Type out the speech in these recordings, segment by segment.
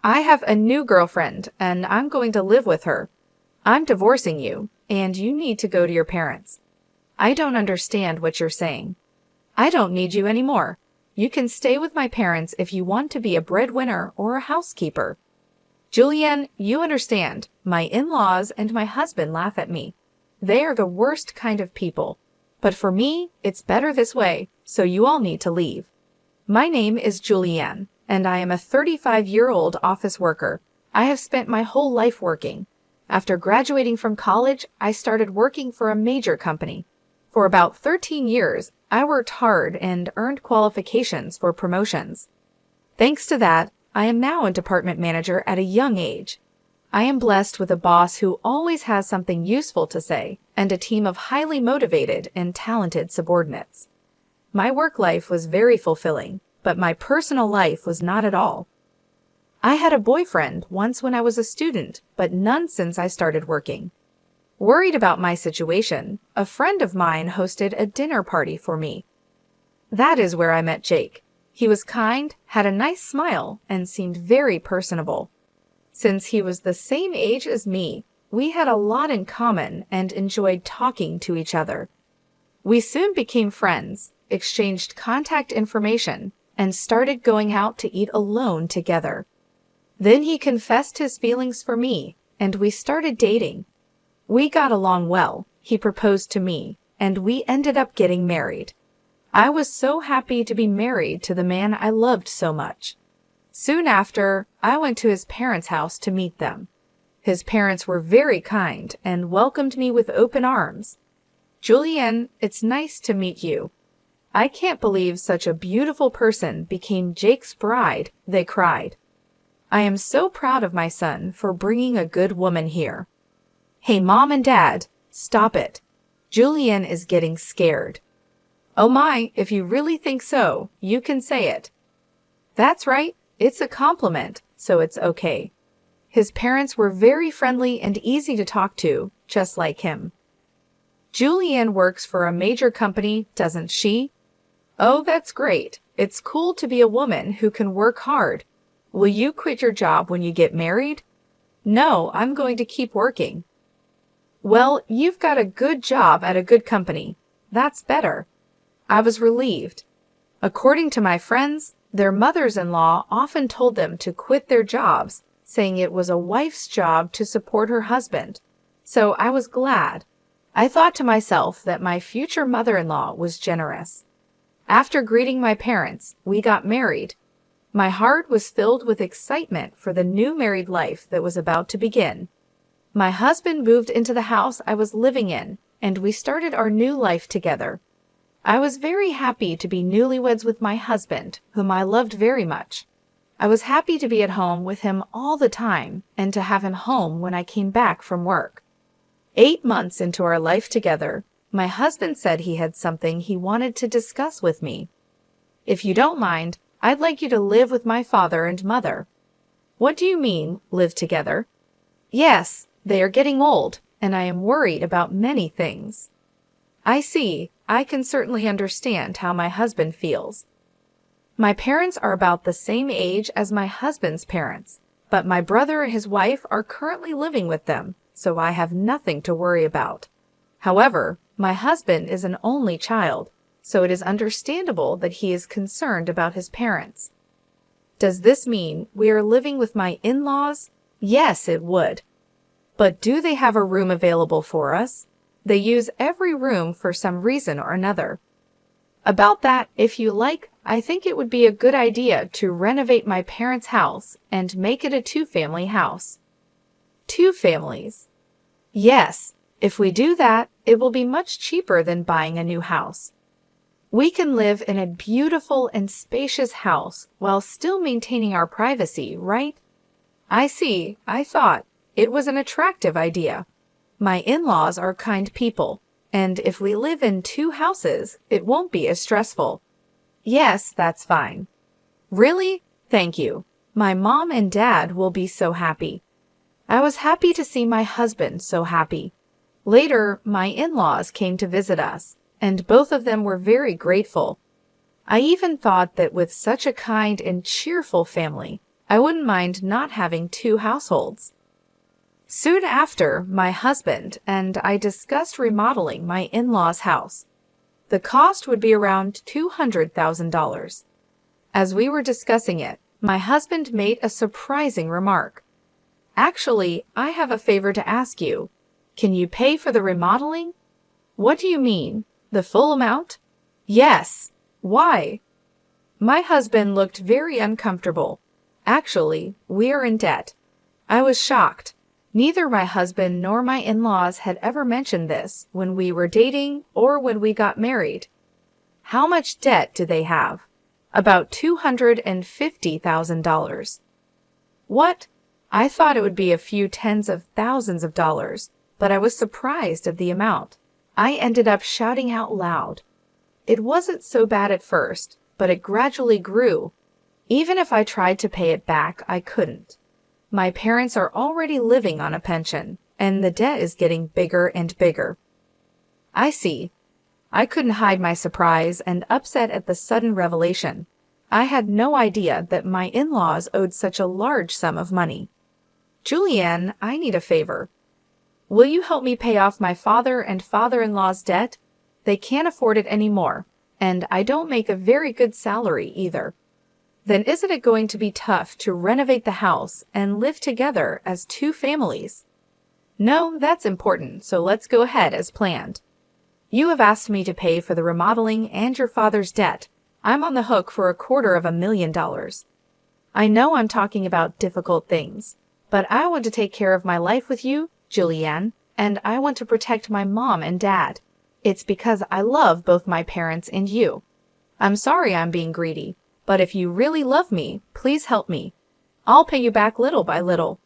I have a new girlfriend, and I'm going to live with her. I'm divorcing you, and you need to go to your parents. I don't understand what you're saying. I don't need you anymore. You can stay with my parents if you want to be a breadwinner or a housekeeper. Julianne, you understand. My in-laws and my husband laugh at me. They are the worst kind of people. But for me, it's better this way, so you all need to leave. My name is Julianne, and I am a 35-year-old office worker. I have spent my whole life working. After graduating from college, I started working for a major company. For about 13 years, I worked hard and earned qualifications for promotions. Thanks to that, I am now a department manager at a young age. I am blessed with a boss who always has something useful to say and a team of highly motivated and talented subordinates. My work life was very fulfilling, but my personal life was not at all. I had a boyfriend once when I was a student, but none since I started working. Worried about my situation, a friend of mine hosted a dinner party for me. That is where I met Jake. He was kind, had a nice smile, and seemed very personable. Since he was the same age as me, we had a lot in common and enjoyed talking to each other. We soon became friends, exchanged contact information, and started going out to eat alone together. Then he confessed his feelings for me, and we started dating. We got along well, he proposed to me, and we ended up getting married. I was so happy to be married to the man I loved so much. Soon after, I went to his parents' house to meet them. His parents were very kind and welcomed me with open arms. Julianne, it's nice to meet you. I can't believe such a beautiful person became Jake's bride, they cried. I am so proud of my son for bringing a good woman here. Hey, Mom and Dad, stop it. Julianne is getting scared. Oh my, if you really think so, you can say it. That's right, it's a compliment, so it's okay. His parents were very friendly and easy to talk to, just like him. Julianne works for a major company, doesn't she? Oh, that's great. It's cool to be a woman who can work hard. Will you quit your job when you get married? No, I'm going to keep working. Well, you've got a good job at a good company. That's better. I was relieved. According to my friends, their mothers-in-law often told them to quit their jobs, saying it was a wife's job to support her husband. So I was glad. I thought to myself that my future mother-in-law was generous. After greeting my parents, we got married. My heart was filled with excitement for the new married life that was about to begin. My husband moved into the house I was living in, and we started our new life together. I was very happy to be newlyweds with my husband, whom I loved very much. I was happy to be at home with him all the time and to have him home when I came back from work. 8 months into our life together, my husband said he had something he wanted to discuss with me. If you don't mind, I'd like you to live with my father and mother. What do you mean, live together? Yes, they are getting old, and I am worried about many things. I see. I can certainly understand how my husband feels. My parents are about the same age as my husband's parents, but my brother and his wife are currently living with them, so I have nothing to worry about. However, my husband is an only child, so it is understandable that he is concerned about his parents. Does this mean we are living with my in-laws? Yes, it would. But do they have a room available for us? They use every room for some reason or another. About that, if you like, I think it would be a good idea to renovate my parents' house and make it a 2-family house. 2 families. Yes, if we do that, it will be much cheaper than buying a new house. We can live in a beautiful and spacious house while still maintaining our privacy, right? I see. I thought it was an attractive idea. My in-laws are kind people, and if we live in 2 houses, it won't be as stressful. Yes, that's fine. Really? Thank you. My mom and dad will be so happy. I was happy to see my husband so happy. Later, my in-laws came to visit us, and both of them were very grateful. I even thought that with such a kind and cheerful family, I wouldn't mind not having two households. Soon after, my husband and I discussed remodeling my in-laws' house. The cost would be around $200,000. As we were discussing it, my husband made a surprising remark. Actually, I have a favor to ask you. Can you pay for the remodeling? What do you mean? The full amount? Yes. Why? My husband looked very uncomfortable. Actually, we are in debt. I was shocked. Neither my husband nor my in-laws had ever mentioned this when we were dating or when we got married. How much debt do they have? About $250,000. What? I thought it would be a few tens of thousands of dollars, but I was surprised at the amount. I ended up shouting out loud. It wasn't so bad at first, but it gradually grew. Even if I tried to pay it back, I couldn't. My parents are already living on a pension, and the debt is getting bigger and bigger. I see. I couldn't hide my surprise and upset at the sudden revelation. I had no idea that my in-laws owed such a large sum of money. Julianne, I need a favor. Will you help me pay off my father and father-in-law's debt? They can't afford it anymore, and I don't make a very good salary either. Then isn't it going to be tough to renovate the house and live together as two families? No, that's important, so let's go ahead as planned. You have asked me to pay for the remodeling and your father's debt. I'm on the hook for $250,000. I know I'm talking about difficult things, but I want to take care of my life with you, Julianne, and I want to protect my mom and dad. It's because I love both my parents and you. I'm sorry I'm being greedy, but if you really love me, please help me. I'll pay you back little by little.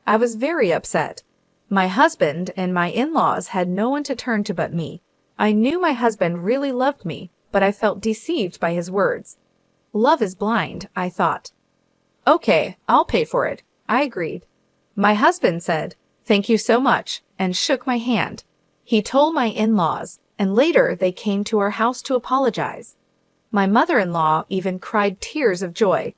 I was very upset. My husband and my in-laws had no one to turn to but me. I knew my husband really loved me, but I felt deceived by his words. Love is blind, I thought. Okay, I'll pay for it, I agreed. My husband said, "Thank you so much," and shook my hand. He told my in-laws, and later they came to our house to apologize. My mother-in-law even cried tears of joy.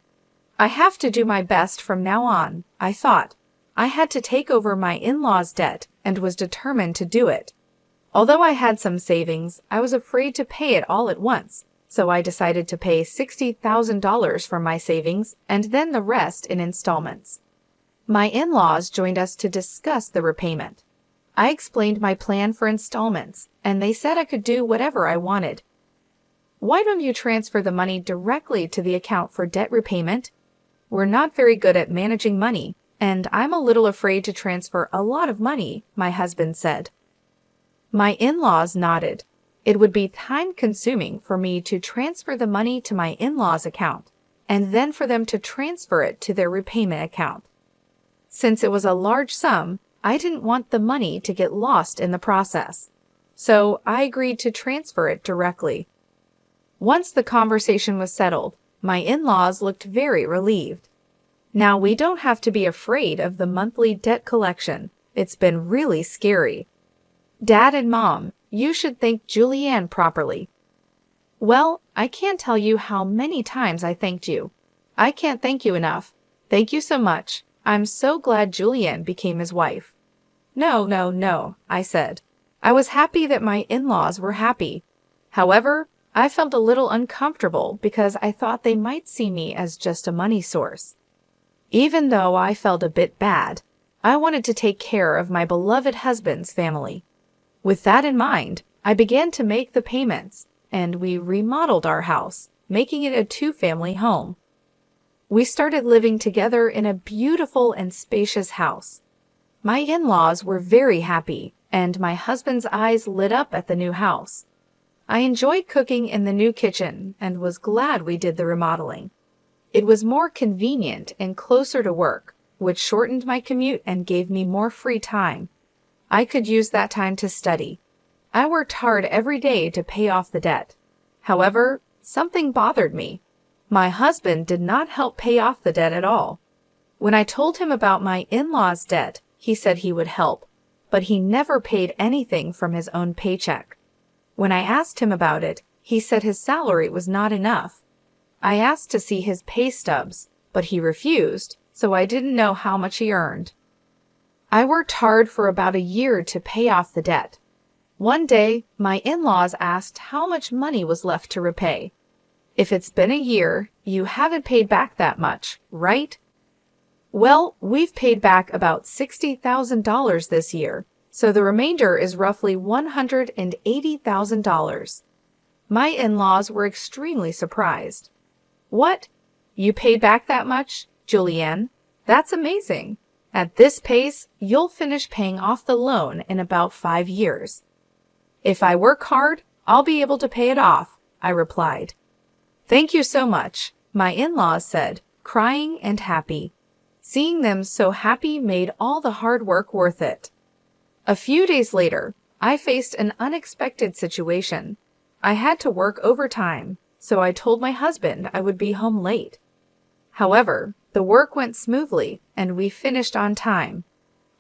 I have to do my best from now on, I thought. I had to take over my in-laws' debt and was determined to do it. Although I had some savings, I was afraid to pay it all at once, so I decided to pay $60,000 from my savings and then the rest in installments. My in-laws joined us to discuss the repayment. I explained my plan for installments, and they said I could do whatever I wanted. Why don't you transfer the money directly to the account for debt repayment? We're not very good at managing money, and I'm a little afraid to transfer a lot of money, my husband said. My in-laws nodded. It would be time-consuming for me to transfer the money to my in-laws' account, and then for them to transfer it to their repayment account. Since it was a large sum, I didn't want the money to get lost in the process, so I agreed to transfer it directly. Once the conversation was settled, my in-laws looked very relieved. Now we don't have to be afraid of the monthly debt collection. It's been really scary. Dad and Mom, you should thank Julianne properly. Well, I can't tell you how many times I thanked you. I can't thank you enough. Thank you so much. I'm so glad Julianne became his wife. No, I said. I was happy that my in-laws were happy. However, I felt a little uncomfortable because I thought they might see me as just a money source. Even though I felt a bit bad, I wanted to take care of my beloved husband's family. With that in mind, I began to make the payments, and we remodeled our house, making it a two-family home. We started living together in a beautiful and spacious house. My in-laws were very happy, and my husband's eyes lit up at the new house. I enjoyed cooking in the new kitchen and was glad we did the remodeling. It was more convenient and closer to work, which shortened my commute and gave me more free time. I could use that time to study. I worked hard every day to pay off the debt. However, something bothered me. My husband did not help pay off the debt at all. When I told him about my in-laws' debt, he said he would help, but he never paid anything from his own paycheck. When I asked him about it, he said his salary was not enough. I asked to see his pay stubs, but he refused, so I didn't know how much he earned. I worked hard for about a year to pay off the debt. One day, my in-laws asked how much money was left to repay. If it's been a year, you haven't paid back that much, right? Well, we've paid back about $60,000 this year, so the remainder is roughly $180,000. My in-laws were extremely surprised. What? You paid back that much, Julianne? That's amazing. At this pace, you'll finish paying off the loan in about 5 years. If I work hard, I'll be able to pay it off, I replied. Thank you so much, my in-laws said, crying and happy. Seeing them so happy made all the hard work worth it. A few days later, I faced an unexpected situation. I had to work overtime, so I told my husband I would be home late. However, the work went smoothly and we finished on time.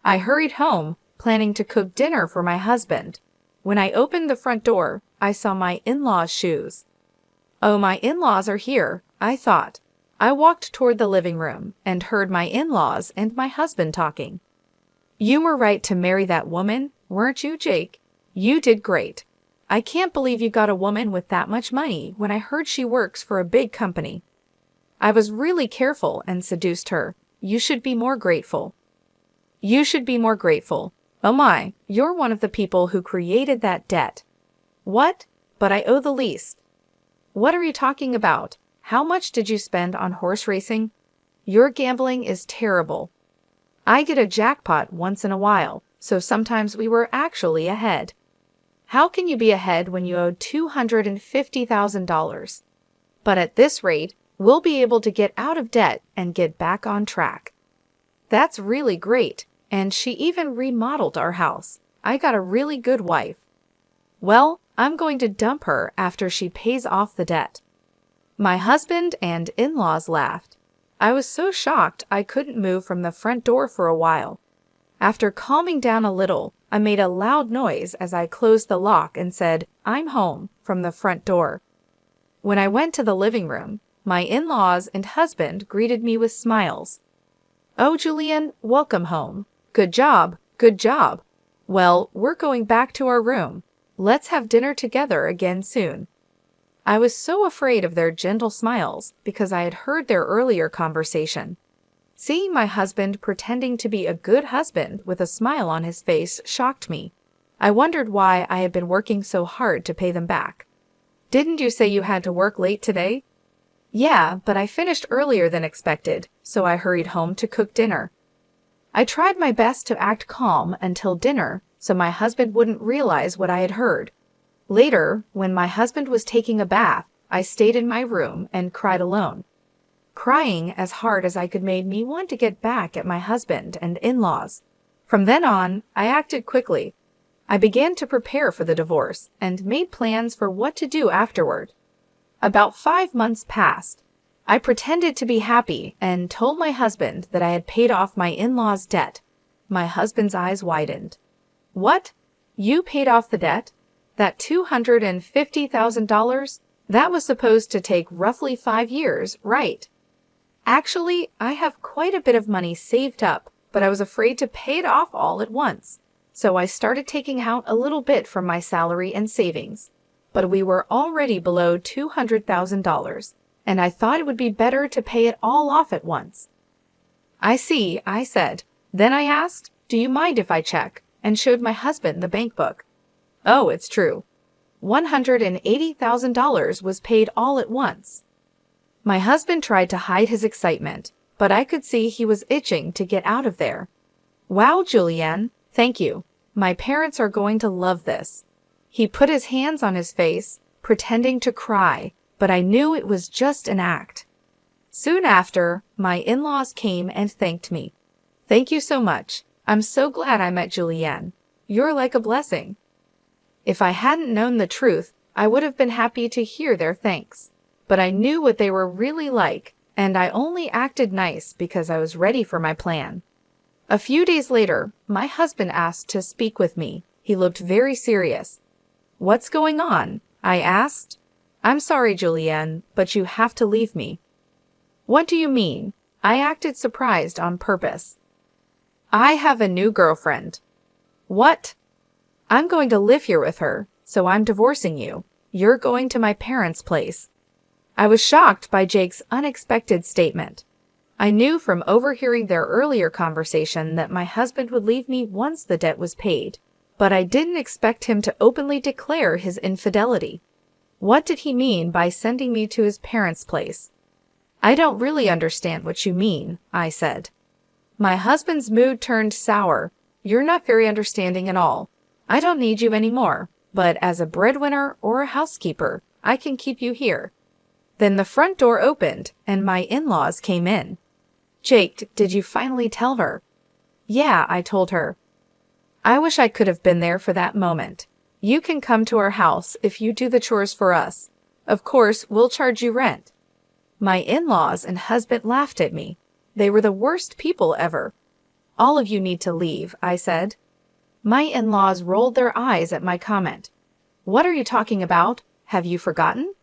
I hurried home, planning to cook dinner for my husband. When I opened the front door, I saw my in-laws' shoes. Oh, my in-laws are here, I thought. I walked toward the living room and heard my in-laws and my husband talking. You were right to marry that woman, weren't you, Jake? You did great. I can't believe you got a woman with that much money when I heard she works for a big company. I was really careful and seduced her. You should be more grateful. You should be more grateful. Oh my, you're one of the people who created that debt. What? But I owe the least. What are you talking about? How much did you spend on horse racing? Your gambling is terrible. I get a jackpot once in a while, so sometimes we were actually ahead. How can you be ahead when you owe $250,000? But at this rate, we'll be able to get out of debt and get back on track. That's really great, and she even remodeled our house. I got a really good wife. Well, I'm going to dump her after she pays off the debt. My husband and in-laws laughed. I was so shocked I couldn't move from the front door for a while. After calming down a little, I made a loud noise as I closed the lock and said, "I'm home," from the front door. When I went to the living room, my in-laws and husband greeted me with smiles. Oh, Julianne, welcome home. Good job, good job. Well, we're going back to our room. Let's have dinner together again soon. I was so afraid of their gentle smiles because I had heard their earlier conversation. Seeing my husband pretending to be a good husband with a smile on his face shocked me. I wondered why I had been working so hard to pay them back. Didn't you say you had to work late today? Yeah, but I finished earlier than expected, so I hurried home to cook dinner. I tried my best to act calm until dinner, so my husband wouldn't realize what I had heard. Later, when my husband was taking a bath, I stayed in my room and cried alone. Crying as hard as I could made me want to get back at my husband and in-laws. From then on, I acted quickly. I began to prepare for the divorce and made plans for what to do afterward. About 5 months passed. I pretended to be happy and told my husband that I had paid off my in-laws' debt. My husband's eyes widened. What? You paid off the debt? That $250,000? That was supposed to take roughly 5 years, right? Actually, I have quite a bit of money saved up, but I was afraid to pay it off all at once. So I started taking out a little bit from my salary and savings. But we were already below $200,000, and I thought it would be better to pay it all off at once. I see, I said. Then I asked, do you mind if I check? And showed my husband the bank book. Oh, it's true. $180,000 was paid all at once. My husband tried to hide his excitement, but I could see he was itching to get out of there. Wow, Julianne, thank you. My parents are going to love this. He put his hands on his face, pretending to cry, but I knew it was just an act. Soon after, my in-laws came and thanked me. Thank you so much. I'm so glad I met Julianne. You're like a blessing. If I hadn't known the truth, I would have been happy to hear their thanks. But I knew what they were really like, and I only acted nice because I was ready for my plan. A few days later, my husband asked to speak with me. He looked very serious. What's going on? I asked. I'm sorry, Julianne, but you have to leave me. What do you mean? I acted surprised on purpose. I have a new girlfriend. What? I'm going to live here with her, so I'm divorcing you. You're going to my parents' place. I was shocked by Jake's unexpected statement. I knew from overhearing their earlier conversation that my husband would leave me once the debt was paid, but I didn't expect him to openly declare his infidelity. What did he mean by sending me to his parents' place? I don't really understand what you mean, I said. My husband's mood turned sour. You're not very understanding at all. I don't need you anymore, but as a breadwinner or a housekeeper, I can keep you here. Then the front door opened, and my in-laws came in. Jake, did you finally tell her? Yeah, I told her. I wish I could have been there for that moment. You can come to our house if you do the chores for us. Of course, we'll charge you rent. My in-laws and husband laughed at me. They were the worst people ever. All of you need to leave, I said. My in-laws rolled their eyes at my comment. What are you talking about? Have you forgotten?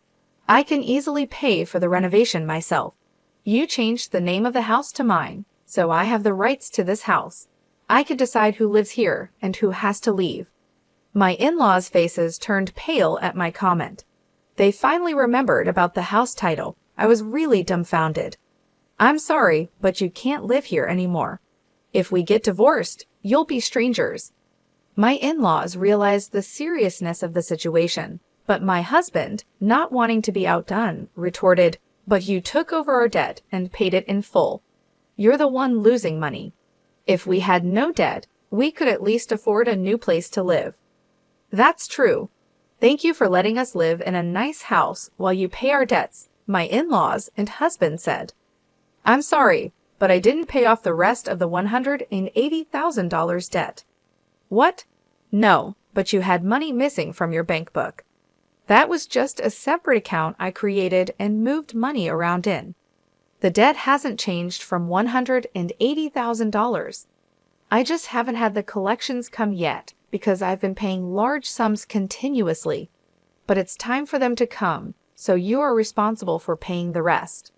I can easily pay for the renovation myself. You changed the name of the house to mine, so I have the rights to this house. I can decide who lives here and who has to leave. My in-laws' faces turned pale at my comment. They finally remembered about the house title. I was really dumbfounded. I'm sorry, but you can't live here anymore. If we get divorced, you'll be strangers. My in-laws realized the seriousness of the situation, but my husband, not wanting to be outdone, retorted, But you took over our debt and paid it in full. You're the one losing money. If we had no debt, we could at least afford a new place to live. That's true. Thank you for letting us live in a nice house while you pay our debts, my in-laws and husband said. I'm sorry, but I didn't pay off the rest of the $180,000 debt. What? No, but you had money missing from your bank book. That was just a separate account I created and moved money around in. The debt hasn't changed from $180,000. I just haven't had the collections come yet because I've been paying large sums continuously. But it's time for them to come, so you are responsible for paying the rest.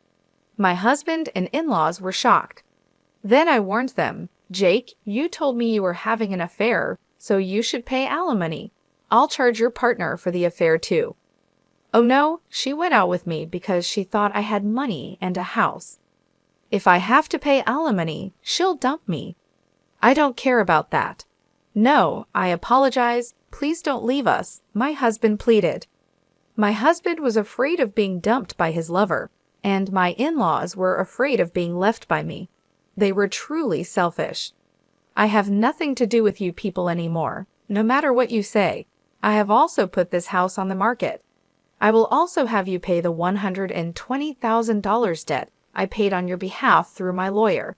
My husband and in-laws were shocked. Then I warned them, Jake, you told me you were having an affair, so you should pay alimony. I'll charge your partner for the affair too. Oh no, she went out with me because she thought I had money and a house. If I have to pay alimony, she'll dump me. I don't care about that. No, I apologize. Please don't leave us, my husband pleaded. My husband was afraid of being dumped by his lover, and my in-laws were afraid of being left by me. They were truly selfish. I have nothing to do with you people anymore, no matter what you say. I have also put this house on the market. I will also have you pay the $120,000 debt I paid on your behalf through my lawyer.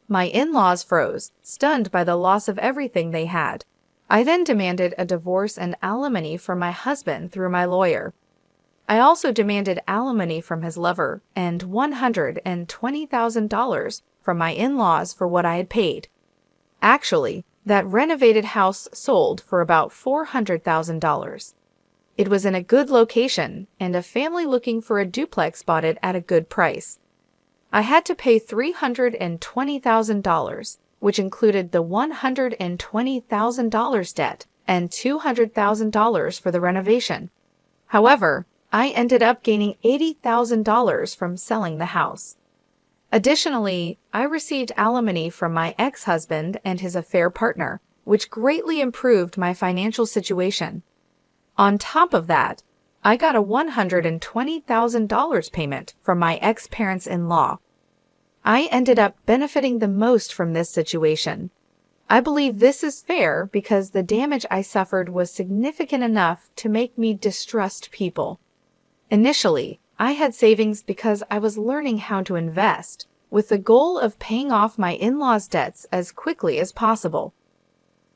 My in-laws froze, stunned by the loss of everything they had. I then demanded a divorce and alimony from my husband through my lawyer. I also demanded alimony from his lover and $120,000 from my in-laws for what I had paid. Actually, that renovated house sold for about $400,000. It was in a good location, and a family looking for a duplex bought it at a good price. I had to pay $320,000, which included the $120,000 debt and $200,000 for the renovation. However, I ended up gaining $80,000 from selling the house. Additionally, I received alimony from my ex-husband and his affair partner, which greatly improved my financial situation. On top of that, I got a $120,000 payment from my ex-parents-in-law. I ended up benefiting the most from this situation. I believe this is fair because the damage I suffered was significant enough to make me distrust people. Initially, I had savings because I was learning how to invest, with the goal of paying off my in-laws' debts as quickly as possible.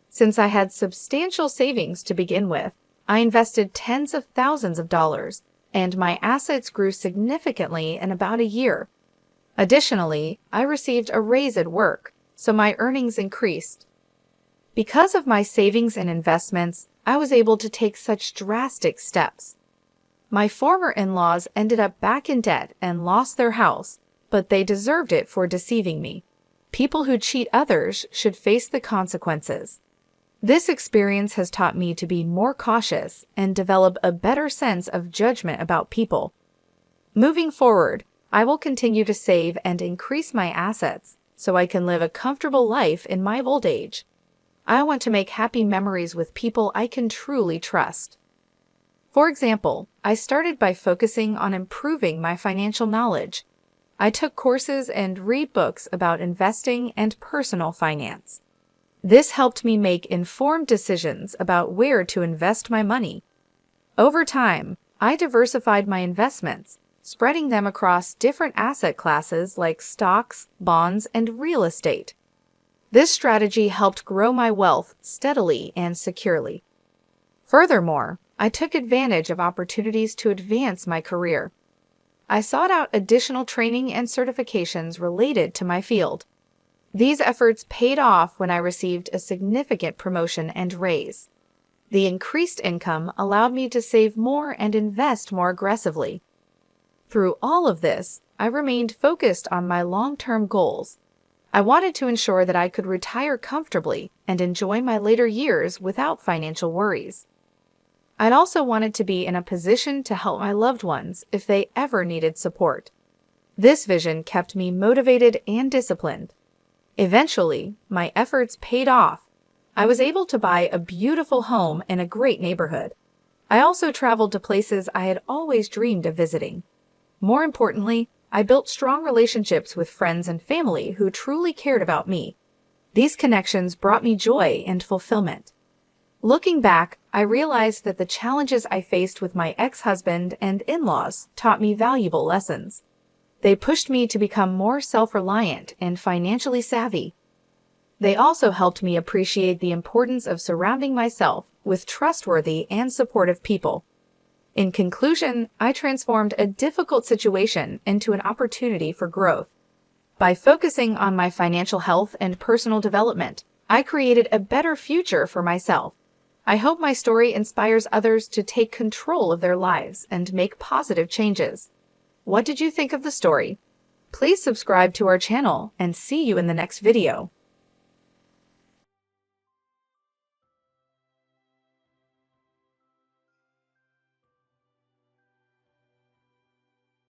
Since I had substantial savings to begin with, I invested tens of thousands of dollars, and my assets grew significantly in about a year. Additionally, I received a raise at work, so my earnings increased. Because of my savings and investments, I was able to take such drastic steps. My former in-laws ended up back in debt and lost their house, but they deserved it for deceiving me. People who cheat others should face the consequences. This experience has taught me to be more cautious and develop a better sense of judgment about people. Moving forward, I will continue to save and increase my assets so I can live a comfortable life in my old age. I want to make happy memories with people I can truly trust. For example, I started by focusing on improving my financial knowledge. I took courses and read books about investing and personal finance. This helped me make informed decisions about where to invest my money. Over time, I diversified my investments, spreading them across different asset classes like stocks, bonds, and real estate. This strategy helped grow my wealth steadily and securely. Furthermore, I took advantage of opportunities to advance my career. I sought out additional training and certifications related to my field. These efforts paid off when I received a significant promotion and raise. The increased income allowed me to save more and invest more aggressively. Through all of this, I remained focused on my long-term goals. I wanted to ensure that I could retire comfortably and enjoy my later years without financial worries. I'd also wanted to be in a position to help my loved ones if they ever needed support. This vision kept me motivated and disciplined. Eventually, my efforts paid off. I was able to buy a beautiful home in a great neighborhood. I also traveled to places I had always dreamed of visiting. More importantly, I built strong relationships with friends and family who truly cared about me. These connections brought me joy and fulfillment. Looking back, I realized that the challenges I faced with my ex-husband and in-laws taught me valuable lessons. They pushed me to become more self-reliant and financially savvy. They also helped me appreciate the importance of surrounding myself with trustworthy and supportive people. In conclusion, I transformed a difficult situation into an opportunity for growth. By focusing on my financial health and personal development, I created a better future for myself. I hope my story inspires others to take control of their lives and make positive changes. What did you think of the story? Please subscribe to our channel and see you in the next video.